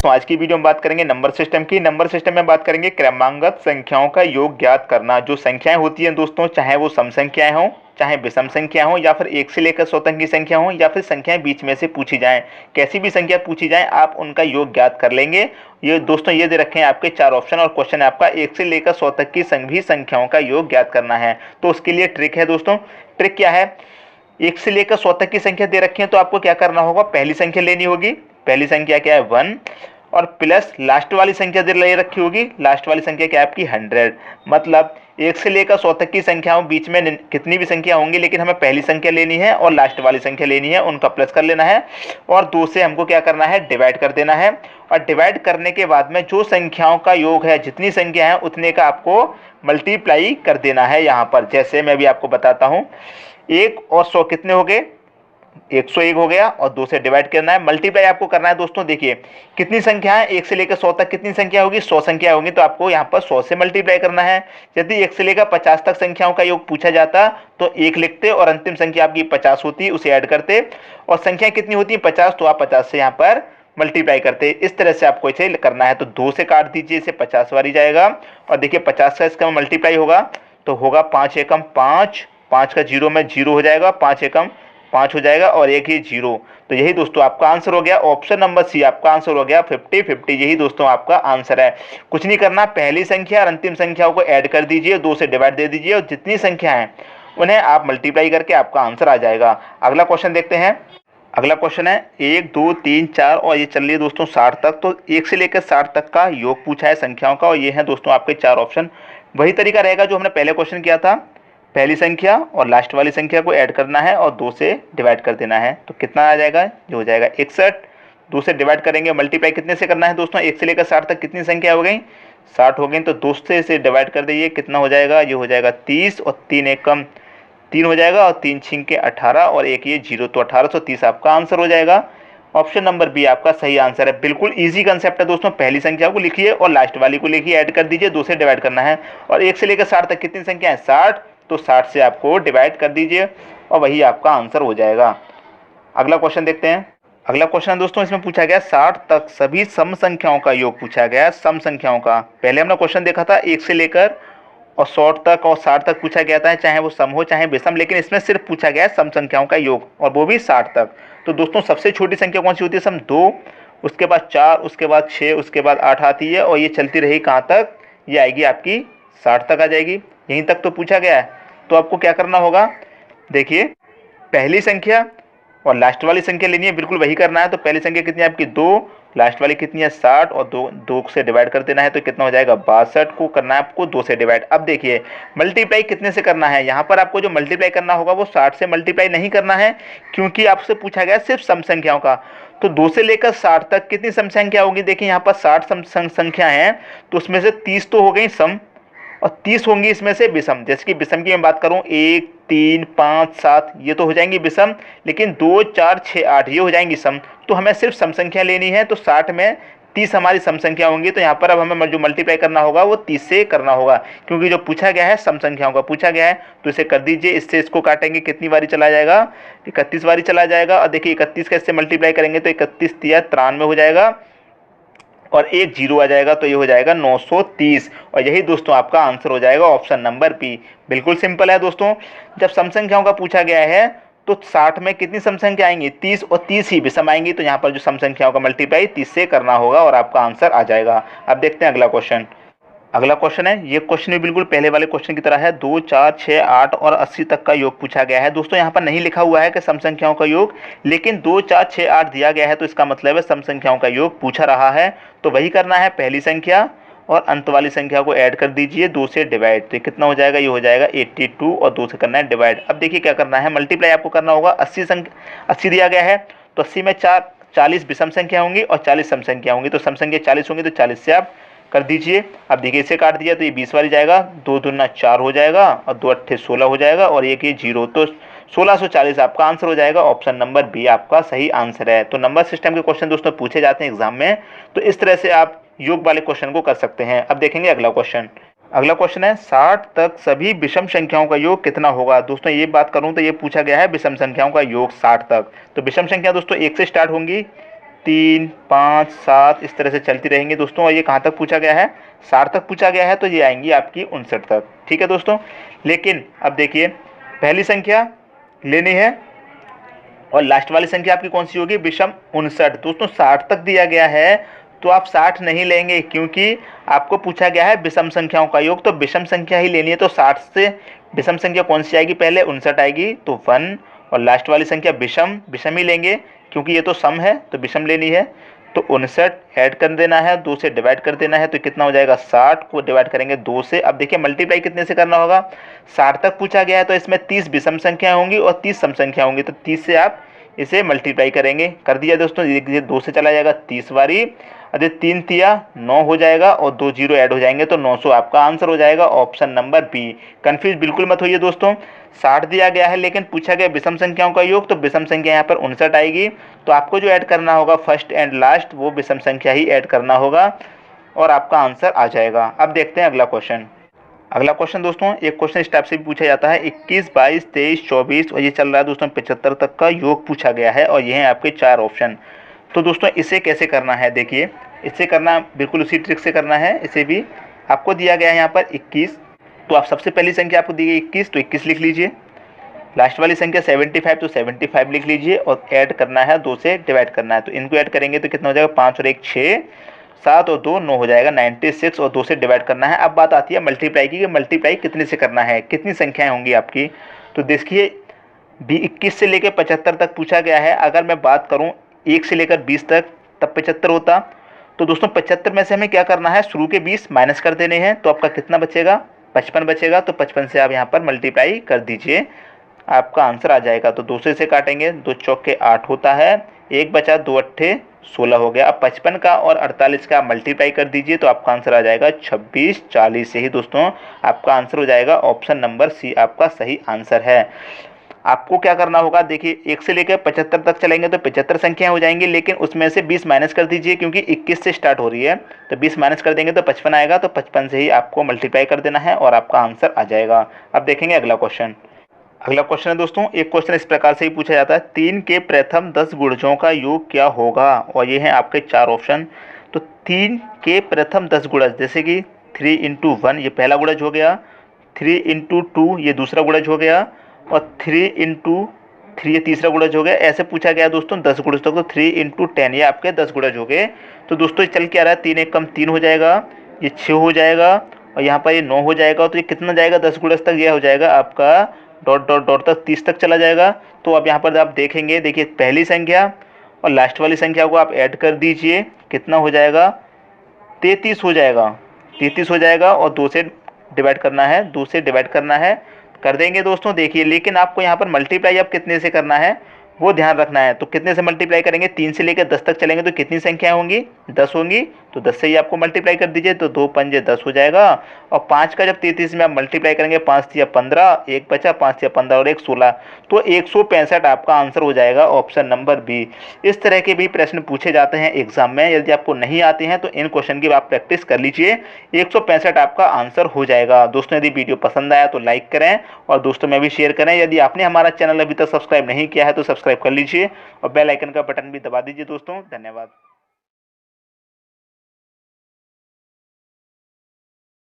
तो आज की वीडियो में बात करेंगे नंबर सिस्टम की। नंबर सिस्टम में बात करेंगे क्रमांकगत संख्याओं का योग ज्ञात करना। जो संख्याएं होती हैं दोस्तों, चाहे वो सम संख्याएं हों, चाहे विषम संख्या हो, या फिर 1 से लेकर 100 तक की संख्या हो, या फिर संख्याएं बीच में से पूछी जाएं, कैसी भी संख्या पूछी जाए आप उनका योग ज्ञात कर लेंगे। ये दोस्तों ये दे रखे हैं आपके 4 ऑप्शन और क्वेश्चन है आपका 1 से लेकर 100 तक की भी संख्याओं का योग ज्ञात करना है। तो उसके लिए ट्रिक है दोस्तों। ट्रिक क्या है? 1 से लेकर 100 तक की संख्या दे रखी है तो आपको क्या करना होगा, पहली संख्या लेनी होगी। पहली संख्या क्या है 1 और प्लस लास्ट वाली संख्या दे ले रखी होगी। लास्ट वाली संख्या क्या है आपकी 100। मतलब 1 से लेकर 100 तक की संख्याओं बीच में कितनी भी संख्या होंगी, लेकिन हमें पहली संख्या लेनी है और लास्ट वाली संख्या लेनी है, उनका प्लस कर लेना है और 2 से हमको क्या करना है, डिवाइड कर देना है। और डिवाइड करने के बाद में जो संख्याओं का योग है, जितनी संख्या है उतने का आपको मल्टीप्लाई कर देना है। यहाँ पर जैसे मैं भी आपको बताता हूँ, 1 और 100 कितने हो गए, 101 हो गया और 2 से डिवाइड करना है, मल्टीप्लाई आपको करना है। दोस्तों देखिए कितनी संख्या है, 1 से लेकर 100 तक कितनी संख्या होगी, 100 संख्या होगी, तो आपको यहाँ पर 100 से मल्टीप्लाई करना है। यदि 1 से लेकर 50 तक संख्याओं का योग पूछा जाता तो 1 लिखते और अंतिम संख्या आपकी 50 होती, उसे ऐड करते, और संख्या कितनी होती है 50, तो आप 50 से यहाँ पर मल्टीप्लाई करते। इस तरह से आपको इसे करना है। तो 2 से काट दीजिए, इसे 50 बारी जाएगा और देखिए 50 का इसका मल्टीप्लाई होगा तो होगा 5 एकम 5, 5 का 0 में 0 हो जाएगा, 5 एकम 5 हो जाएगा और एक ही 0। तो यही दोस्तों आपका आंसर हो गया। ऑप्शन नंबर सी आपका आंसर हो गया 50-50। यही दोस्तों आपका आंसर है। कुछ नहीं करना, पहली संख्या और अंतिम संख्याओं को ऐड कर दीजिए, 2 से डिवाइड दे दीजिए और जितनी संख्या है उन्हें आप मल्टीप्लाई करके आपका आंसर आ जाएगा। अगला क्वेश्चन देखते हैं। अगला क्वेश्चन है 1 2 3 4 और ये चल रही है दोस्तों 60 तक। तो 1 से लेकर 60 तक का योग पूछा है संख्याओं का और ये है दोस्तों आपके 4 ऑप्शन। वही तरीका रहेगा जो हमने पहले क्वेश्चन किया था, पहली संख्या और लास्ट वाली संख्या को ऐड करना है और 2 से डिवाइड कर देना है। तो कितना आ जाएगा, ये हो जाएगा 61। 2 से डिवाइड करेंगे, मल्टीप्लाई कितने से करना है दोस्तों, 1 से लेकर 60 तक कितनी संख्या हो गई, 60 हो गई, तो 2 से डिवाइड कर दीजिए, कितना हो जाएगा, ये हो जाएगा 30 और 3 एकम 3 हो जाएगा और 3 छिंक के 18 और एक ये 0, तो 1830 आपका आंसर हो जाएगा। ऑप्शन नंबर बी आपका सही आंसर है। बिल्कुल इजी कंसेप्ट है दोस्तों। पहली संख्या को लिखिए और लास्ट वाली को लिखिए, ऐड कर दीजिए, 2 से डिवाइड करना है और 1 से लेकर 60 तक कितनी संख्या है 60, तो 60 से आपको डिवाइड कर दीजिए और वही आपका आंसर हो जाएगा। अगला क्वेश्चन देखते हैं। अगला क्वेश्चन दोस्तों इसमें पूछा गया 60 तक सभी सम संख्याओं का योग पूछा गया है। सम संख्याओं का पहले हमने क्वेश्चन देखा था 1 से लेकर और 100 तक और 60 तक पूछा गया था, चाहे वो सम हो चाहे विषम, लेकिन इसमें सिर्फ पूछा गया है सम संख्याओं का योग और वो भी 60 तक। तो दोस्तों सबसे छोटी संख्या कौन सी होती है, सम 2, उसके बाद 4, उसके बाद 6, उसके बाद 8 आती है और ये चलती रही कहाँ तक, ये आएगी आपकी 60 तक आ जाएगी। यहीं तक तो पूछा गया है। तो आपको क्या करना होगा, देखिए पहली संख्या और लास्ट वाली संख्या लेनी है, बिल्कुल वही करना है। तो पहली संख्या कितनी है आपकी 2, लास्ट वाली कितनी है 60 और 2 से डिवाइड कर देना है, तो कितना हो जाएगा 62 को करना है आपको 2 से डिवाइड। अब देखिए मल्टीप्लाई कितने से करना है, यहाँ पर आपको जो मल्टीप्लाई करना होगा वो 60 से मल्टीप्लाई नहीं करना है, क्योंकि आपसे पूछा गया सिर्फ सम संख्याओं का। तो 2 से लेकर 60 तक कितनी सम संख्या होगी, देखिए यहाँ पर 60 सम संख्या है, तो उसमें से 30 तो हो गई सम और 30 होंगी इसमें से विषम। जैसे कि विषम की मैं बात करूं 1 3 5 7 ये तो हो जाएंगी विषम, लेकिन 2 4 6 8 ये हो जाएंगी सम। तो हमें सिर्फ सम संख्या लेनी है, तो 60 में 30 हमारी सम संख्या होंगी। तो यहाँ पर अब हमें जो मल्टीप्लाई करना होगा वो 30 से करना होगा, क्योंकि जो पूछा गया है सम संख्याओं का पूछा गया है। तो इसे कर दीजिए, इससे इसको काटेंगे कितनी बारी चला जाएगा, 31 बारी चला जाएगा। और देखिए 31 का इससे मल्टीप्लाई करेंगे तो 31 तिया 93 हो जाएगा और एक 0 आ जाएगा, तो ये हो जाएगा 930 और यही दोस्तों आपका आंसर हो जाएगा ऑप्शन नंबर बी। बिल्कुल सिंपल है दोस्तों। जब सम संख्याओं का पूछा गया है तो 60 में कितनी सम संख्या आएंगी 30 और 30 ही विषम आएंगी, तो यहाँ पर जो सम संख्याओं का मल्टीप्लाई 30 से करना होगा और आपका आंसर आ जाएगा। अब देखते हैं अगला क्वेश्चन। अगला क्वेश्चन है, ये क्वेश्चन भी बिल्कुल पहले वाले क्वेश्चन की तरह है। 2 4 6 8 और 80 तक का योग पूछा गया है। दोस्तों यहाँ पर नहीं लिखा हुआ है कि सम संख्याओं का योग, लेकिन 2 4 6 8 दिया गया है, तो इसका मतलब है सम संख्याओं का योग पूछा रहा है। तो वही करना है, पहली संख्या और अंत वाली संख्या को ऐड कर दीजिए, 2 से डिवाइड, तो कितना हो जाएगा, ये हो जाएगा 82 और 2 से करना है डिवाइड। अब देखिए क्या करना है, मल्टीप्लाई आपको करना होगा। 80 दिया गया है तो 80 में 40 विषम संख्या होंगी और 40 सम संख्या होंगी। तो सम संख्या 40 होंगी तो 40 से आप कर दीजिए। अब देखिए इसे काट दिया तो ये 20 वाली जाएगा, 2 दूना 4 हो जाएगा और 2 अट्ठे 16 हो जाएगा और एक ये 0, तो 1640 आपका आंसर हो जाएगा। ऑप्शन नंबर बी आपका सही आंसर है। तो नंबर सिस्टम के क्वेश्चन दोस्तों पूछे जाते हैं एग्जाम में, तो इस तरह से आप योग वाले क्वेश्चन को कर सकते हैं। अब देखेंगे अगला क्वेश्चन। अगला क्वेश्चन है 60 तक सभी विषम संख्याओं का योग कितना होगा। दोस्तों ये बात करूं तो ये पूछा गया है विषम संख्याओं का योग 60 तक। तो विषम संख्या दोस्तों 1 से स्टार्ट होंगी, 3, 5, 7 इस तरह से चलती रहेंगी दोस्तों। और ये कहाँ तक पूछा गया है? 60 तक पूछा गया है, तो ये आएंगी आपकी 59 तक। ठीक है दोस्तों। लेकिन अब देखिए, पहली संख्या लेनी है और लास्ट वाली संख्या आपकी कौन सी होगी? विषम 59। दोस्तों 60 तक दिया गया है तो आप 60 नहीं लेंगे, क्योंकि आपको पूछा गया है विषम संख्याओं का योग, तो विषम संख्या ही लेनी है। तो 60 से विषम संख्या कौन सी आएगी? पहले 59 आएगी, तो 1, और लास्ट वाली संख्या विषम ही लेंगे, क्योंकि ये तो सम है तो विषम लेनी है। तो 59 ऐड कर देना है, 2 से डिवाइड कर देना है, तो कितना हो जाएगा? 60 को डिवाइड करेंगे 2 से। अब देखिए मल्टीप्लाई कितने से करना होगा? 60 तक पूछा गया है तो इसमें 30 विषम संख्या होंगी और 30 सम संख्या होंगी, तो 30 से आप इसे मल्टीप्लाई करेंगे। कर दिया दोस्तों, ये 2 से चला जाएगा 30 बारी, अरे 3 तिया 9 हो जाएगा और 2 जीरो ऐड हो जाएंगे, तो 900 आपका आंसर हो जाएगा, ऑप्शन नंबर बी। कंफ्यूज बिल्कुल मत होइए दोस्तों। 60 दिया गया है लेकिन पूछा गया विषम संख्याओं का योग, तो विषम संख्या यहाँ पर 59 आएगी। तो आपको जो ऐड करना होगा फर्स्ट एंड लास्ट, वो विषम संख्या ही ऐड करना होगा और आपका आंसर आ जाएगा। अब देखते हैं अगला क्वेश्चन। अगला क्वेश्चन दोस्तों, एक क्वेश्चन इस टाइप से भी पूछा जाता है, 21, 22, 23, 24 और ये चल रहा है दोस्तों 75 तक का योग पूछा गया है और ये हैं आपके 4 ऑप्शन। तो दोस्तों इसे कैसे करना है? देखिए, इसे करना बिल्कुल उसी ट्रिक से करना है। इसे भी आपको दिया गया है यहाँ पर 21, तो आप सबसे पहली संख्या आपको दी गई 21, तो 21 लिख लीजिए। लास्ट वाली संख्या 75, तो 75 लिख लीजिए और ऐड करना है, 2 से डिवाइड करना है। तो इनको ऐड करेंगे तो कितना हो जाएगा? 5 और 1 6, 7 और 2 9 हो जाएगा 96, और 2 से डिवाइड करना है। अब बात आती है मल्टीप्लाई की, कि मल्टीप्लाई कितने से करना है, कितनी संख्याएं होंगी आपकी। तो देखिए 21 से लेकर 75 तक पूछा गया है। अगर मैं बात करूं 1 से लेकर 20 तक, तब 75 होता। तो दोस्तों 75 में से हमें क्या करना है? शुरू के 20 माइनस कर देने हैं, तो आपका कितना बचेगा? 55 बचेगा। तो 55 से आप यहाँ पर मल्टीप्लाई कर दीजिए, आपका आंसर आ जाएगा। तो 2 से काटेंगे, 2 चौक के 8 होता है, 1 बचा, 2 अट्ठे 16 हो गया। अब 55 का और 48 का मल्टीप्लाई कर दीजिए, तो आपका आंसर आ जाएगा 26, 40 से ही दोस्तों आपका आंसर हो जाएगा, ऑप्शन नंबर सी आपका सही आंसर है। आपको क्या करना होगा? देखिए 1 से लेकर 75 तक चलेंगे तो 75 संख्याएं हो जाएंगी, लेकिन उसमें से 20 माइनस कर दीजिए, क्योंकि 21 से स्टार्ट हो रही है, तो 20 माइनस कर देंगे तो 55 आएगा। तो 55 से ही आपको मल्टीप्लाई कर देना है और आपका आंसर आ जाएगा। अब देखेंगे अगला क्वेश्चन। अगला क्वेश्चन है दोस्तों, एक क्वेश्चन इस प्रकार से ही पूछा जाता है, 3 के प्रथम 10 गुणजों का योग क्या होगा? और ये हैं आपके 4 ऑप्शन। तो 3 के प्रथम 10 गुणज, जैसे कि 3 × 1 ये पहला गुणज हो गया, 3 × 2 ये दूसरा गुणज हो गया, और 3 × 3 ये तीसरा गुणज हो गया। ऐसे पूछा गया दोस्तों 10 गुणज तक, तो 3 × 10 ये आपके 10 गुणज हो गए। तो दोस्तों चल क्या रहा है? 3 × 1 = 3 हो जाएगा, ये 6 हो जाएगा, और यहाँ पर ये 9 हो जाएगा। तो ये कितना जाएगा? 10 गुणज तक, यह हो जाएगा आपका डॉट डॉट डॉट तक 30 तक चला जाएगा। तो अब यहाँ पर आप देखेंगे, देखिए पहली संख्या और लास्ट वाली संख्या को आप ऐड कर दीजिए, कितना हो जाएगा? 33 हो जाएगा, 33 हो जाएगा, और 2 से डिवाइड करना है, 2 से डिवाइड करना है, कर देंगे दोस्तों। देखिए लेकिन आपको यहाँ पर मल्टीप्लाई अब कितने से करना है वो ध्यान रखना है। तो कितने से मल्टीप्लाई करेंगे? 3 से लेकर 10 तक चलेंगे तो कितनी संख्याएं होंगी? 10 होंगी। तो 10 से ही आपको मल्टीप्लाई कर दीजिए, तो 2 पंजे 10 हो जाएगा, और 5 का जब 33 में आप मल्टीप्लाई करेंगे, 5 तिया 15, 1 बचा, 5 तिया 15 और 1 16, तो 165 आपका आंसर हो जाएगा, ऑप्शन नंबर बी। इस तरह के भी प्रश्न पूछे जाते हैं एग्जाम में। यदि आपको नहीं आते हैं तो इन क्वेश्चन की आप प्रैक्टिस कर लीजिए, 165 आपका आंसर हो जाएगा। दोस्तों यदि वीडियो पसंद आया तो लाइक करें और दोस्तों में भी शेयर करें। यदि आपने हमारा चैनल अभी तक सब्सक्राइब नहीं किया है तो सब्सक्राइब कर लीजिए और बेल आइकन का बटन भी दबा दीजिए दोस्तों। धन्यवाद।